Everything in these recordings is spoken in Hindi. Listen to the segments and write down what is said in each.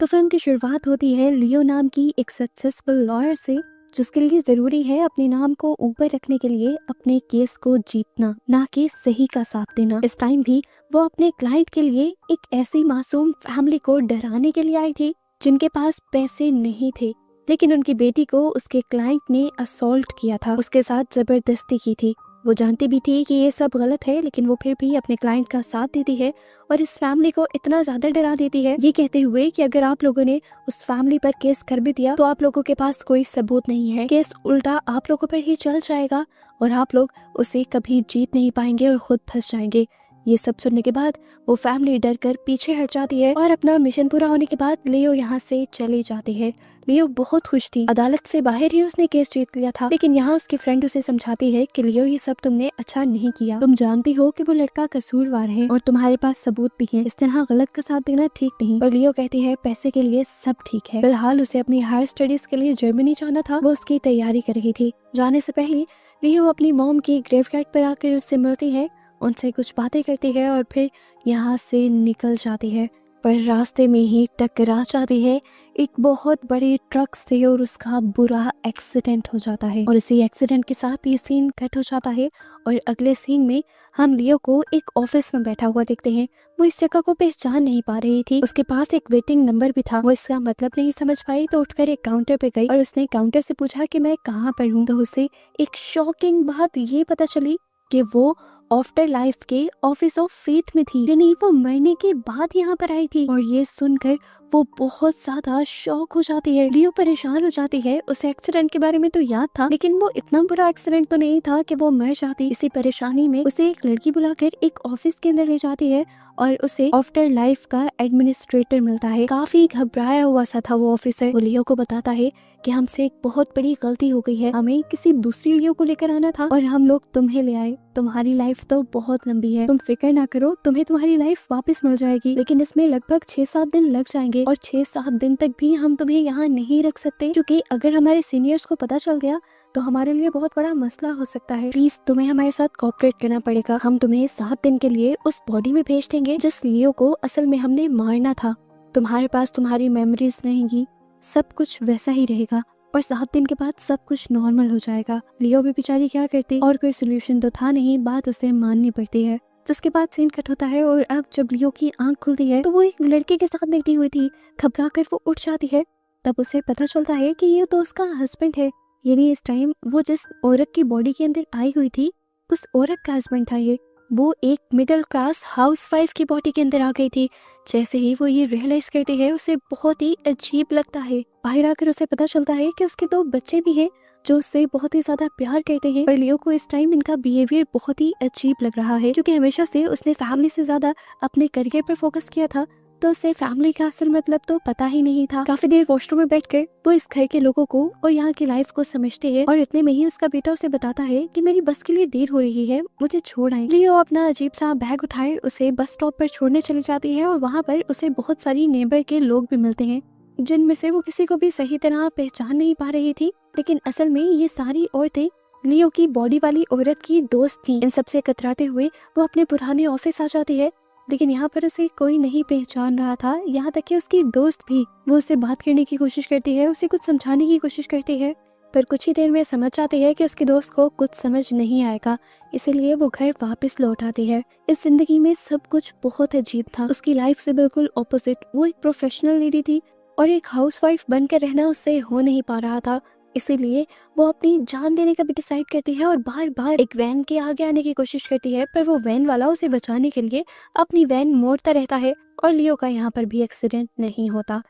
तो फिल्म की शुरुआत होती है लियो नाम की एक सक्सेसफुल लॉयर से, जिसके लिए जरूरी है अपने नाम को ऊपर रखने के लिए अपने केस को जीतना, ना कि सही का साथ देना। इस टाइम भी वो अपने क्लाइंट के लिए एक ऐसी मासूम फैमिली को डराने के लिए आई थी जिनके पास पैसे नहीं थे, लेकिन उनकी बेटी को उसके क्लाइंट ने असॉल्ट किया था, उसके साथ जबरदस्ती की थी। वो जानती भी थी कि ये सब गलत है, लेकिन वो फिर भी अपने क्लाइंट का साथ देती है और इस फैमिली को इतना ज्यादा डरा देती है, ये कहते हुए कि अगर आप लोगों ने उस फैमिली पर केस कर भी दिया तो आप लोगों के पास कोई सबूत नहीं है, केस उल्टा आप लोगों पर ही चल जाएगा और आप लोग उसे कभी जीत नहीं पाएंगे और खुद फंस जाएंगे। ये सब सुनने के बाद वो फैमिली डर कर पीछे हट जाती है और अपना मिशन पूरा होने के बाद लियो यहाँ से चली जाती है। लियो बहुत खुश थी, अदालत से बाहर ही उसने केस जीत लिया था, लेकिन यहाँ उसकी फ्रेंड उसे समझाती है कि लियो ये सब तुमने अच्छा नहीं किया, तुम जानती हो कि वो लड़का कसूरवार है और तुम्हारे पास सबूत भी है, इस तरह गलत का साथ देना ठीक नहीं। और लियो कहती है पैसे के लिए सब ठीक है। फिलहाल उसे अपनी हायर स्टडीज के लिए जर्मनी जाना था, वो उसकी तैयारी कर रही थी। जाने से पहले लियो अपनी मॉम की ग्रेवयार्ड पर आकर उससे मिलती है, उनसे कुछ बातें करती है और फिर यहाँ से निकल जाती है, पर रास्ते में ही टकरा जाती है एक बहुत बड़े ट्रक से और उसका बुरा एक्सीडेंट हो जाता है। और इसी एक्सीडेंट के साथ ये सीन कट हो जाता है और अगले सीन में हम लियो को एक ऑफिस में बैठा हुआ देखते हैं। वो इस जगह को पहचान नहीं पा रही थी, उसके पास एक वेटिंग नंबर भी था, वो इसका मतलब नहीं समझ पाई तो उठकर एक काउंटर पे गई और उसने काउंटर से पूछा कि मैं कहाँ पर हूँ। तो उसे एक शॉकिंग बात ये पता चली कि वो आफ्टर लाइफ के ऑफिस ऑफ फेथ में थी, यानी वो मरने के बाद यहाँ पर आई थी। और ये सुनकर वो बहुत ज्यादा शॉक हो जाती है, लियो परेशान हो जाती है। उसे एक्सीडेंट के बारे में तो याद था, लेकिन वो इतना बुरा एक्सीडेंट तो नहीं था कि वो मर जाती। इसी परेशानी में उसे एक लड़की बुलाकर एक ऑफिस के अंदर ले जाती है और उसे आफ्टर लाइफ का एडमिनिस्ट्रेटर मिलता है। काफी घबराया हुआ सा था वो ऑफिसर। वो लियो को बताता है कि हमसे एक बहुत बड़ी गलती हो गई है, हमें किसी दूसरी लियो को लेकर आना था और हम लोग तुम्हें ले आए। तुम्हारी लाइफ तो बहुत लंबी है, तुम फिक्र ना करो, तुम्हें तुम्हारी लाइफ वापस मिल जाएगी, लेकिन इसमें लगभग 6-7 दिन लग जाएंगे और 6-7 दिन तक भी हम तुम्हें यहाँ नहीं रख सकते, क्योंकि अगर हमारे सीनियर्स को पता चल गया तो हमारे लिए बहुत बड़ा मसला हो सकता है। प्लीज तुम्हें हमारे साथ कोऑपरेट करना पड़ेगा। हम तुम्हें 7 दिन के लिए उस बॉडी में भेज देंगे जिस लियो को असल में हमने मारना था। तुम्हारे पास तुम्हारी मेमोरीज रहेंगी, सब कुछ वैसा ही रहेगा और 7 दिन के बाद सब कुछ नॉर्मल हो जाएगा। लियो भी बेचारी क्या करती, और कोई सोल्यूशन तो था नहीं, बात उसे माननी पड़ती है। जिसके बाद सीन कट होता है और अब जब लियो की आंख खुलती है तो वो एक लड़के के साथ बैठी हुई थी। घबरा कर वो उठ जाती है, तब उसे पता चलता है कि ये तो उसका हस्बैंड है, यानी इस टाइम वो जिस औरत की बॉडी के अंदर आई हुई थी उस औरत का हस्बैंड था ये। वो एक मिडिल क्लास हाउसवाइफ की बॉडी के अंदर आ गई थी। जैसे ही वो ये रियलाइज करती है उसे बहुत ही अजीब लगता है। बाहर आकर उसे पता चलता है कि उसके 2 बच्चे भी हैं जो उससे बहुत ही ज्यादा प्यार करते हैं। पर लियो को इस टाइम इनका बिहेवियर बहुत ही अजीब लग रहा है, क्योंकि हमेशा से उसने फैमिली से ज्यादा अपने करियर पर फोकस किया था, तो उसे फैमिली का असल मतलब तो पता ही नहीं था। काफी देर वॉशरूम में बैठकर वो इस घर के लोगों को और यहाँ की लाइफ को समझते हैं और इतने में ही उसका बेटा उसे बताता है कि मेरी बस के लिए देर हो रही है, मुझे छोड़ आए। लियो अपना अजीब सा बैग उठाए उसे बस स्टॉप पर छोड़ने चली जाती है और वहाँ पर उसे बहुत सारी नेबर के लोग भी मिलते हैं, जिनमें से वो किसी को भी सही तरह पहचान नहीं पा रही थी, लेकिन असल में ये सारी औरतें लियो की बॉडी वाली औरत की दोस्त थी। इन सबसे कतराते हुए वो अपने पुराने ऑफिस आ जाती है, लेकिन यहाँ पर उसे कोई नहीं पहचान रहा था, यहाँ तक कि उसकी दोस्त भी। वो उससे बात करने की कोशिश करती है, उसे कुछ समझाने की कोशिश करती है, पर कुछ ही देर में समझ जाती है कि उसके दोस्त को कुछ समझ नहीं आएगा, इसीलिए वो घर वापस लौट आती है। इस जिंदगी में सब कुछ बहुत अजीब था, उसकी लाइफ से बिल्कुल ऑपोजिट। वो एक प्रोफेशनल लेडी थी और एक हाउसवाइफ बनकर रहना उससे हो नहीं पा रहा था, इसीलिए वो अपनी जान देने का भी डिसाइड करती है और बार बार एक वैन के आगे आने की कोशिश करती है, पर वो वैन वाला उसे बचाने के लिए अपनी वैन मोड़ता रहता है और लियो का यहाँ पर भी एक्सीडेंट नहीं होता।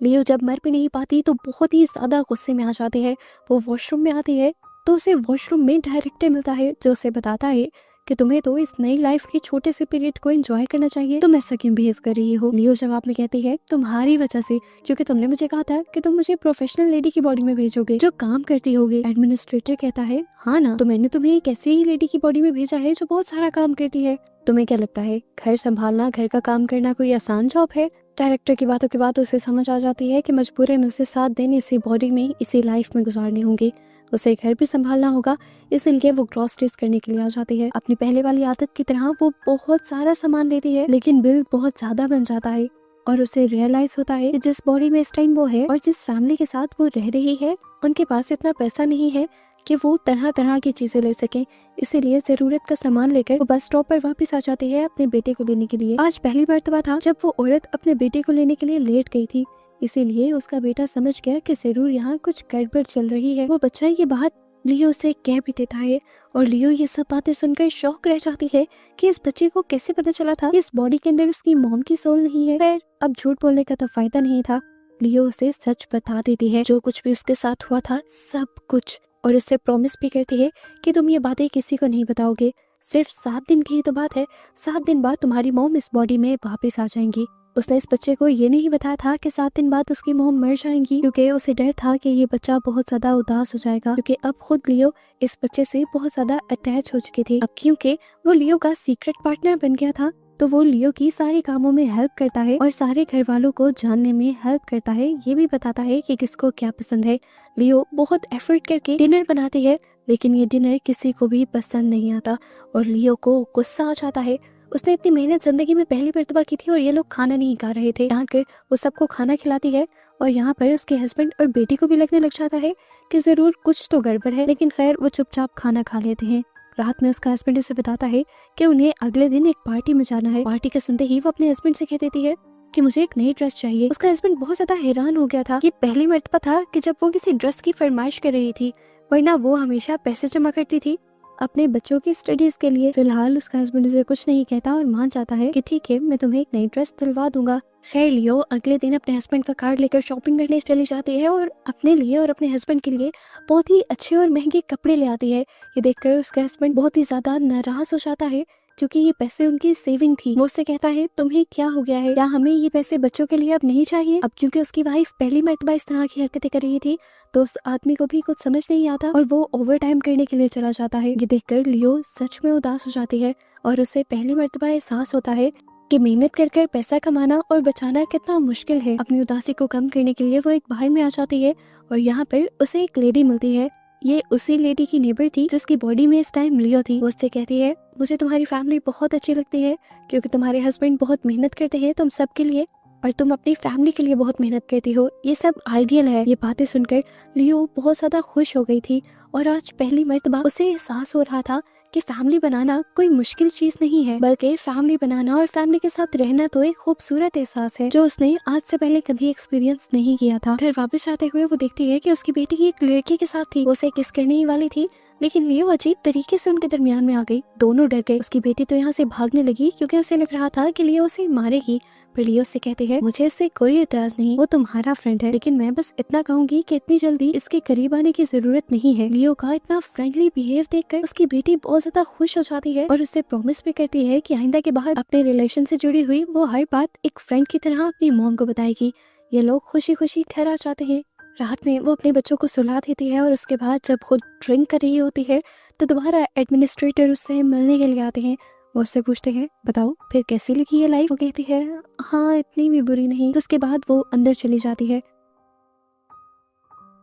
लियो जब मर भी नहीं पाती तो बहुत ही ज्यादा गुस्से में आ जाती है। वो वॉशरूम में आती है तो उसे वॉशरूम में डायरेक्टर मिलता है जो उसे बताता है कि तुम्हें तो इस नई लाइफ के छोटे से पीरियड को एंजॉय करना चाहिए, तुम ऐसा क्यों बिहेव कर रही हो। लियो जवाब में कहती है तुम्हारी वजह से, क्योंकि तुमने मुझे कहा था कि तुम मुझे प्रोफेशनल लेडी की बॉडी में भेजोगे जो काम करती होगी। एडमिनिस्ट्रेटर कहता है हाँ ना, तो मैंने तुम्हें एक ऐसी ही लेडी की बॉडी में भेजा है जो बहुत सारा काम करती है। तुम्हें क्या लगता है घर संभालना, घर का काम करना कोई आसान जॉब है। डायरेक्टर की बातों के बाद उसे समझ आ जाती है कि मजबूरन उसे 7 दिन इसी बॉडी में इसी लाइफ में गुजारने होंगे, उसे घर भी संभालना होगा, इसलिए वो ग्रोसरीज करने के लिए आ जाती है। अपनी पहले वाली आदत की तरह वो बहुत सारा सामान लेती है, लेकिन बिल बहुत ज्यादा बन जाता है। और उसे रियलाइज होता है कि जिस बॉडी में इस टाइम वो है और जिस फैमिली के साथ वो रह रही है, उनके पास इतना पैसा नहीं है कि वो तरह तरह की चीजें ले सके। इसीलिए जरूरत का सामान लेकर वो बस स्टॉप पर वापस आ जाती है अपने बेटे को लेने के लिए। आज पहली मर्तबा था जब वो औरत अपने बेटे को लेने के लिए लेट गई थी, इसीलिए उसका बेटा समझ गया कि जरूर यहाँ कुछ गड़बड़ चल रही है। वो बच्चा ये बात लियो से कह भी देता है और लियो ये सब बातें सुनकर शौक रह जाती है कि इस बच्चे को कैसे पता चला था कि इस बॉडी के अंदर उसकी मॉम की सोल नहीं है। खैर, अब झूठ बोलने का तो फायदा नहीं था। लियो उसे सच बता देती है, जो कुछ भी उसके साथ हुआ था सब कुछ, और उससे प्रॉमिस भी करती है कि तुम ये बातें किसी को नहीं बताओगे। सिर्फ 7 दिन की ही तो बात है, 7 दिन बाद तुम्हारी मॉम इस बॉडी में वापस आ जाएंगी। उसने इस बच्चे को ये नहीं बताया था कि 7 दिन बाद उसकी मॉम मर जाएंगी, क्योंकि उसे डर था कि ये बच्चा बहुत ज्यादा उदास हो जाएगा, क्योंकि अब खुद लियो इस बच्चे से बहुत ज्यादा अटैच हो चुकी थी। अब क्योंकि वो लियो का सीक्रेट पार्टनर बन गया था, तो वो लियो की सारे कामों में हेल्प करता है और सारे घर वालों को जानने में हेल्प करता है। ये भी बताता है कि किसको क्या पसंद है। लियो बहुत एफर्ट करके डिनर बनाती है, लेकिन ये डिनर किसी को भी पसंद नहीं आता और लियो को गुस्सा आ जाता है। उसने इतनी मेहनत जिंदगी में पहली मर्तबा की थी और ये लोग खाना नहीं खा रहे थे। डांट कर वो सबको खाना खिलाती है और यहाँ पर उसके हस्बैंड और बेटी को भी लगने लग जाता है कि जरूर कुछ तो गड़बड़ है, लेकिन खैर वो चुपचाप खाना खा लेते हैं। रात में उसका हस्बैंड उसे बताता है कि उन्हें अगले दिन एक पार्टी में जाना है। पार्टी के सुनते ही वो अपने हस्बैंड से कह देती है कि मुझे एक नई ड्रेस चाहिए। उसका हस्बैंड बहुत ज्यादा हैरान हो गया था। ये पहली मर्तबा था कि जब वो किसी ड्रेस की फरमाइश कर रही थी, वरना वो हमेशा पैसे जमा करती थी अपने बच्चों की स्टडीज के लिए। फिलहाल उसका हस्बैंड उसे कुछ नहीं कहता और मान जाता है कि ठीक है, मैं तुम्हें एक नई ड्रेस दिलवा दूंगा। खैर, लियो अगले दिन अपने हस्बैंड का कार्ड लेकर शॉपिंग करने चली जाती है और अपने लिए और अपने हस्बैंड के लिए बहुत ही अच्छे और महंगे कपड़े ले आती है। ये देखकर उसका हस्बैंड बहुत ही ज्यादा नाराज हो जाता है, क्योंकि ये पैसे उनकी सेविंग थी। वो उससे कहता है तुम्हें क्या हो गया है, क्या हमें ये पैसे बच्चों के लिए अब नहीं चाहिए? अब क्योंकि उसकी वाइफ पहली मर्तबा इस तरह की हरकतें कर रही थी, तो उस आदमी को भी कुछ समझ नहीं आता और वो ओवर टाइम करने के लिए चला जाता है। ये देखकर लियो सच में उदास हो जाती है और उसे पहली मर्तबा एहसास होता है कि मेहनत कर कर पैसा कमाना और बचाना कितना मुश्किल है। अपनी उदासी को कम करने के लिए वो एक बाहर में आ जाती है और यहाँ पर उसे एक लेडी मिलती है। ये उसी लेडी की नेबर थी जिसकी बॉडी में इस टाइम लियो थी। वो उससे कहती है मुझे तुम्हारी फैमिली बहुत अच्छी लगती है, क्योंकि तुम्हारे हस्बैंड बहुत मेहनत करते हैं तुम सब के लिए और तुम अपनी फैमिली के लिए बहुत मेहनत करती हो। ये सब आइडियल है। ये बातें सुनकर लियो बहुत ज्यादा खुश हो गई थी और आज पहली मर्तबा उसे एहसास हो रहा था कि फैमिली बनाना कोई मुश्किल चीज नहीं है, बल्कि फैमिली बनाना और फैमिली के साथ रहना तो एक खूबसूरत एहसास है जो उसने आज से पहले कभी एक्सपीरियंस नहीं किया था। घर वापस आते हुए वो देखती है कि उसकी बेटी एक लड़के के साथ थी। वो उसे किस करने ही वाली थी, लेकिन लियो अजीब तरीके से उनके दरमियान में आ गई। दोनों डर गए। उसकी बेटी तो यहाँ से भागने लगी क्योंकि उसे लग रहा था कि लियो उसे मारेगी, पर लियो से कहते हैं मुझे इससे कोई इतराज नहीं, वो तुम्हारा फ्रेंड है, लेकिन मैं बस इतना कहूंगी कि इतनी जल्दी इसके करीब आने की जरूरत नहीं है। लियो का इतना फ्रेंडली बिहेव देखकर उसकी बेटी बहुत ज्यादा खुश हो जाती है और उससे प्रॉमिस भी करती है कि आइंदा के बाद अपने रिलेशन से जुड़ी हुई वो हर बात एक फ्रेंड की तरह अपनी मॉम को बताएगी। ये लोग खुशी खुशी घर आ जाते हैं। रात में वो अपने बच्चों को सुला देती है और उसके बाद जब खुद ड्रिंक कर रही होती है तो दोबारा एडमिनिस्ट्रेटर उससे मिलने के लिए आते हैं। वो उससे पूछते हैं बताओ फिर कैसी लगी ये लाइफ? वो कहती है हाँ इतनी भी बुरी नहीं। तो उसके बाद वो अंदर चली जाती है।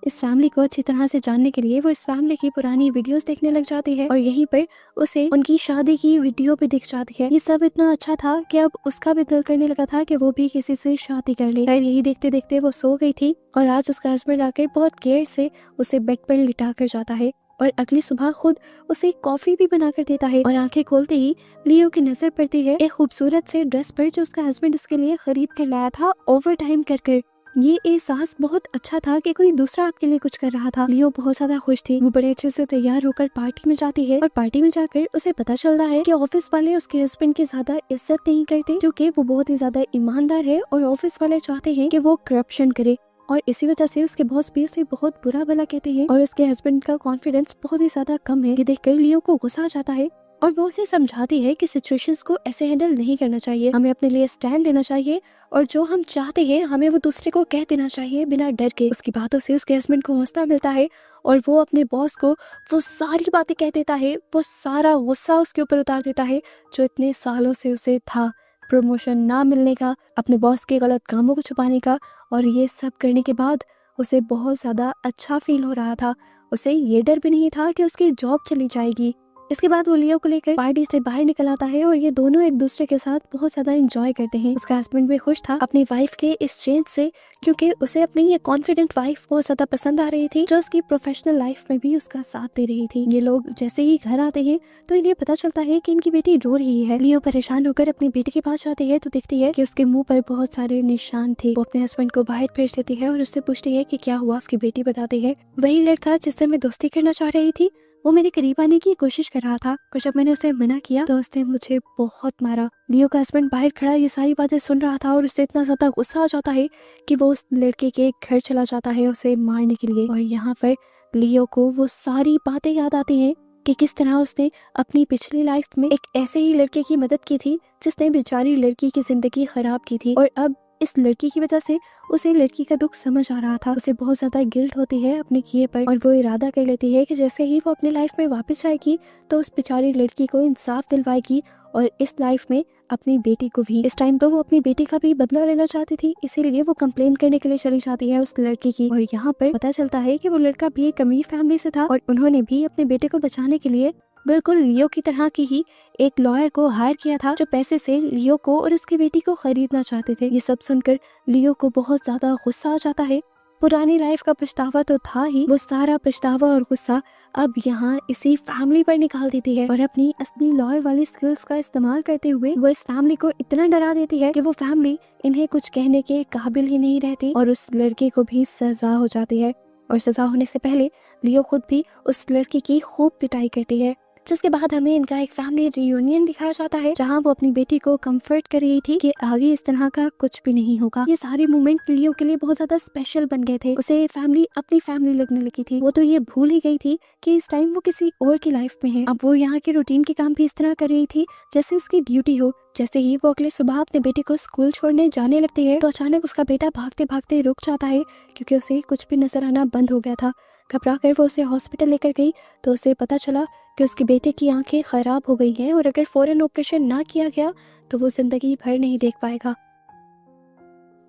इस फैमिली को अच्छी तरह से जानने के लिए वो इस फैमिली की पुरानी वीडियोस देखने लग जाती है और यहीं पर उसे उनकी शादी की वीडियो भी दिख जाती है। ये सब इतना अच्छा था कि अब उसका भी दिल करने लगा था कि वो भी किसी से शादी कर ले। यही देखते देखते वो सो गई थी और आज उसका हस्बैंड आकर बहुत केयर से उसे बेड पर लिटा कर जाता है और अगली सुबह खुद उसे कॉफी भी बना कर देता है। और आंखें खोलते ही लियो की नजर पड़ती है एक खूबसूरत से ड्रेस पर जो उसका हस्बैंड उसके लिए खरीद कर लाया था ओवर टाइम कर। ये एहसास बहुत अच्छा था कि कोई दूसरा आपके लिए कुछ कर रहा था। लियो बहुत ज्यादा खुश थी। वो बड़े अच्छे से तैयार होकर पार्टी में जाती है और पार्टी में जाकर उसे पता चलता है कि ऑफिस वाले उसके हस्बैंड की ज्यादा इज्जत नहीं करते, क्योंकि वो बहुत ही ज्यादा ईमानदार है और ऑफिस वाले चाहते हैं कि वो करप्शन करे और इसी वजह से उसके बॉस भी उसे बहुत बुरा भला कहते हैं और उसके हस्बैंड का कॉन्फिडेंस बहुत ही ज्यादा कम है। ये देखकर लियो को गुस्सा आ जाता है और वो उसे समझाती है कि सिचुएशंस को ऐसे हैंडल नहीं करना चाहिए, हमें अपने लिए स्टैंड लेना चाहिए और जो हम चाहते हैं हमें वो दूसरे को कह देना चाहिए बिना डर के। उसकी बातों से उसके हस्बैंड को हौसला मिलता है और वो अपने बॉस को वो सारी बातें कह देता है। वो सारा गुस्सा उसके ऊपर उतार देता है जो इतने सालों से उसे था, प्रमोशन ना मिलने का, अपने बॉस के गलत कामों को छुपाने का। और ये सब करने के बाद उसे बहुत ज्यादा अच्छा फील हो रहा था। उसे ये डर भी नहीं था कि उसकी जॉब चली जाएगी। इसके बाद वो लियो को लेकर पार्टी से बाहर निकल आता है और ये दोनों एक दूसरे के साथ बहुत ज्यादा एंजॉय करते हैं। उसका हस्बैंड भी खुश था अपनी वाइफ के इस चेंज से, क्योंकि उसे अपनी ये कॉन्फिडेंट वाइफ बहुत ज्यादा पसंद आ रही थी जो उसकी प्रोफेशनल लाइफ में भी उसका साथ दे रही थी। ये लोग जैसे ही घर आते हैं तो इन्हें पता चलता है कि इनकी बेटी रो रही है। लियो परेशान होकर अपनी बेटी के पास जाती है तो देखती है कि उसके मुंह पर बहुत सारे निशान थे। वो अपने हस्बैंड को बाहर भेज देती है और उससे पूछती है कि क्या हुआ। उसकी बेटी बताती है वही लड़का जिससे मैं दोस्ती करना चाह रही थी वो मेरे करीब आने की कोशिश कर रहा था, और जब मैंने उसे मना किया तो उसने मुझे बहुत मारा। लियो का हस्बैंड बाहर खड़ा ये सारी बातें सुन रहा था और उससे इतना ज्यादा गुस्सा आ जाता है कि वो उस लड़के के घर चला जाता है उसे मारने के लिए। और यहाँ पर लियो को वो सारी बातें याद आती हैं कि किस तरह उसने अपनी पिछली लाइफ में एक ऐसे ही लड़के की मदद की थी जिसने बेचारी लड़की की जिंदगी खराब की थी, और अब इस लड़की की वजह से उसे लड़की का दुख समझ आ रहा था। उसे बहुत ज्यादा गिल्ट होती है अपने किए पर, और वो इरादा कर लेती है कि जैसे ही वो अपनी लाइफ में वापस आएगी तो उस बेचारी लड़की को इंसाफ दिलवाएगी और इस लाइफ में अपनी बेटी को भी। इस टाइम तो वो अपनी बेटी का भी बदला लेना चाहती थी, इसीलिए वो कंप्लेन करने के लिए चली जाती है उस लड़की की। और यहाँ पर पता चलता है कि वो लड़का भी एक अमीर फैमिली से था और उन्होंने भी अपने बेटे को बचाने के लिए बिल्कुल लियो की तरह की ही एक लॉयर को हायर किया था जो पैसे से लियो को और उसकी बेटी को खरीदना चाहते थे। ये सब सुनकर लियो को बहुत ज्यादा गुस्सा आ जाता है। पुरानी लाइफ का पछतावा तो था ही, वो सारा पछतावा और गुस्सा अब यहाँ इसी फैमिली पर निकाल देती है और अपनी असली लॉयर वाली स्किल्स का इस्तेमाल करते हुए वो इस फैमिली को इतना डरा देती है कि वो फैमिली इन्हें कुछ कहने के काबिल ही नहीं रहती और उस लड़के को भी सजा हो जाती है। और सजा होने से पहले लियो खुद भी उस लड़के की खूब पिटाई करती है, जिसके बाद हमें इनका एक फैमिली रियूनियन दिखाया जाता है जहां वो अपनी बेटी को कंफर्ट कर रही थी कि आगे इस तरह का कुछ भी नहीं होगा। ये सारे मोमेंट लियो के लिए बहुत ज्यादा स्पेशल बन गए थे। उसे फैमिली अपनी फैमिली लगने लगी थी। वो तो ये भूल ही गई थी कि इस टाइम वो किसी और की लाइफ में है। अब वो यहाँ के रूटीन के काम भी इस तरह कर रही थी जैसे उसकी ड्यूटी हो। जैसे ही वो अगले सुबह अपने बेटे को स्कूल छोड़ने जाने लगती है तो अचानक उसका बेटा भागते भागते रुक जाता है क्योंकि उसे कुछ भी नजर आना बंद हो गया था। घबरा कर वो उसे हॉस्पिटल लेकर गई तो उसे पता चला कि उसके बेटे की आंखें खराब हो गई हैं और अगर फौरन ऑपरेशन ना किया गया तो वो जिंदगी भर नहीं देख पाएगा।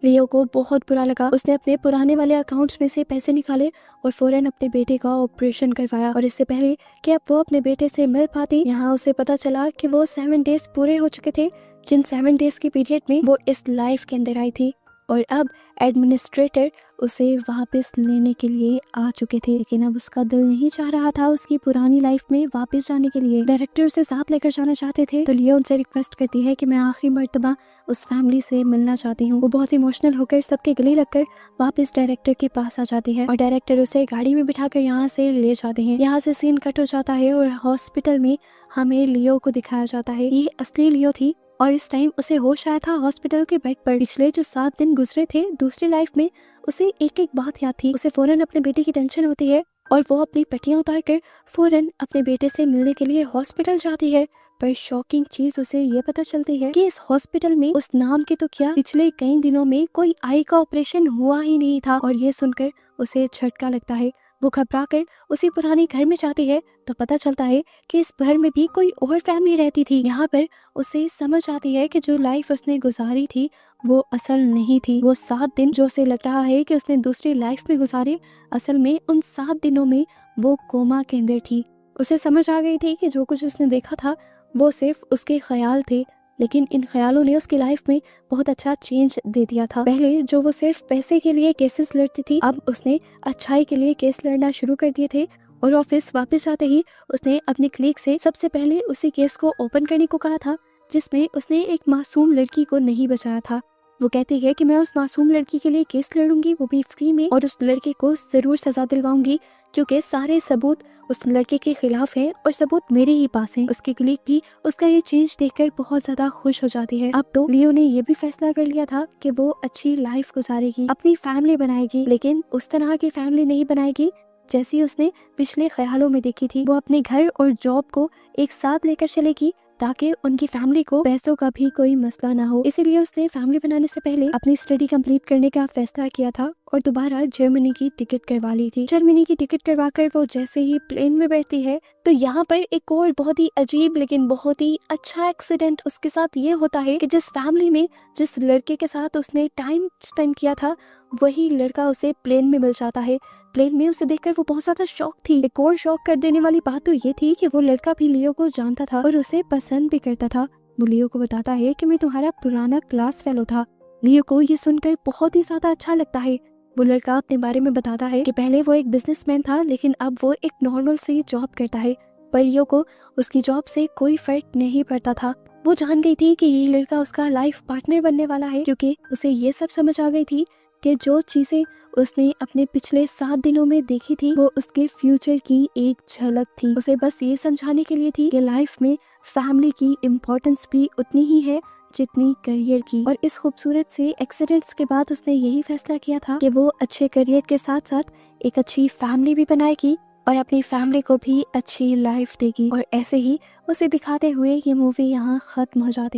लियो को बहुत बुरा लगा। उसने अपने पुराने वाले अकाउंट्स में से पैसे निकाले और फौरन अपने बेटे का ऑपरेशन करवाया। और इससे पहले कि अब वो अपने बेटे से मिल पाती, यहाँ उसे पता चला कि वो 7 डेज पूरे हो चुके थे, जिन 7 डेज की पीरियड में वो इस लाइफ के अंदर आई थी और अब एडमिनिस्ट्रेटर उसे वापस लेने के लिए आ चुके थे। लेकिन अब उसका दिल नहीं चाह रहा था उसकी पुरानी लाइफ में वापस जाने के लिए। डायरेक्टर उसे साथ लेकर जाना चाहते थे तो लियो उनसे रिक्वेस्ट करती है कि मैं आखिरी मर्तबा उस फैमिली से मिलना चाहती हूँ। वो बहुत इमोशनल होकर सबके गले लगकर वापस डायरेक्टर के पास आ जाती है और डायरेक्टर उसे गाड़ी में बिठाकर यहाँ से ले जाते हैं। यहाँ से सीन कट हो जाता है और हॉस्पिटल में हमें लियो को दिखाया जाता है। ये असली लियो थी और इस टाइम उसे होश आया था हॉस्पिटल के बेड पर। पिछले जो 7 दिन गुजरे थे दूसरी लाइफ में उसे एक एक बात याद थी। उसे फौरन अपने बेटे की टेंशन होती है और वो अपनी पट्टियां उतार कर फौरन अपने बेटे से मिलने के लिए हॉस्पिटल जाती है। पर शॉकिंग चीज उसे ये पता चलती है कि इस हॉस्पिटल में उस नाम के तो क्या पिछले कई दिनों में कोई आई का ऑपरेशन हुआ ही नहीं था। और ये सुनकर उसे झटका लगता है। वो घबरा कर उसी पुराने घर में जाती है तो पता चलता है कि इस घर में भी कोई और फैमिली रहती थी। यहाँ पर उसे समझ आती है कि जो लाइफ उसने गुजारी थी वो असल नहीं थी। वो 7 दिन जो उसे लग रहा है कि उसने दूसरी लाइफ में गुजारे, असल में उन 7 दिनों में वो कोमा के अंदर थी। उसे समझ आ गई थी कि जो कुछ उसने देखा था वो सिर्फ उसके ख्याल थे, लेकिन इन ख्यालों ने उसकी लाइफ में बहुत अच्छा चेंज दे दिया था। पहले जो वो सिर्फ पैसे के लिए केसेस लड़ती थी, अब उसने अच्छाई के लिए केस लड़ना शुरू कर दिए थे। और ऑफिस वापस आते ही उसने अपने क्लिक से सबसे पहले उसी केस को ओपन करने को कहा था जिसमें उसने एक मासूम लड़की को नहीं बचाया था। वो कहती है कि मैं उस मासूम लड़की के लिए केस लड़ूंगी, वो भी फ्री में, और उस लड़के को जरूर सजा दिलवाऊंगी क्योंकि सारे सबूत उस लड़के के खिलाफ हैं और सबूत मेरे ही पास हैं। उसकी कलीग भी उसका ये चेंज देखकर बहुत ज्यादा खुश हो जाती है। अब तो लियो ने ये भी फैसला कर लिया था कि वो अच्छी लाइफ गुजारेगी, अपनी फैमिली बनाएगी, लेकिन उस तरह की फैमिली नहीं बनाएगी जैसी उसने पिछले ख्यालों में देखी थी। वो अपने घर और जॉब को एक साथ लेकर चलेगी ताकि उनकी फैमिली को पैसों का भी कोई मसला ना हो। इसीलिए उसने फैमिली बनाने से पहले अपनी स्टडी कंप्लीट करने का फैसला किया था और दोबारा जर्मनी की टिकट करवा ली थी। जर्मनी की टिकट करवाकर वो जैसे ही प्लेन में बैठती है तो यहाँ पर एक और बहुत ही अजीब लेकिन बहुत ही अच्छा एक्सीडेंट उसके साथ ये होता है कि जिस फैमिली में जिस लड़के के साथ उसने टाइम स्पेंड किया था वही लड़का उसे प्लेन में मिल जाता है। प्लेन में उसे देखकर वो बहुत ज्यादा शॉक थी। एक और शॉक कर देने वाली बात तो ये थी कि वो लड़का भी लियो को जानता था और उसे पसंद भी करता था। वो लियो को बताता है कि मैं तुम्हारा पुराना क्लास फेलो था। लियो को ये सुनकर बहुत ही ज्यादा अच्छा लगता है। वो लड़का अपने बारे में बताता है कि पहले वो एक बिजनेसमैन था लेकिन अब वो एक नॉर्मल सी जॉब करता है। पर लियो को उसकी जॉब से कोई फर्क नहीं पड़ता था। वो जान गई थी कि ये लड़का उसका लाइफ पार्टनर बनने वाला है, क्योंकि उसे ये सब समझ आ गई थी कि जो चीजें उसने अपने पिछले 7 दिनों में देखी थी वो उसके फ्यूचर की एक झलक थी। उसे बस ये समझाने के लिए थी कि लाइफ में फैमिली की इम्पोर्टेंस भी उतनी ही है जितनी करियर की। और इस खूबसूरत से एक्सीडेंट्स के बाद उसने यही फैसला किया था कि वो अच्छे करियर के साथ साथ एक अच्छी फैमिली भी बनाएगी और अपनी फैमिली को भी अच्छी लाइफ देगी। और ऐसे ही उसे दिखाते हुए ये मूवी यहाँ खत्म हो जाती है।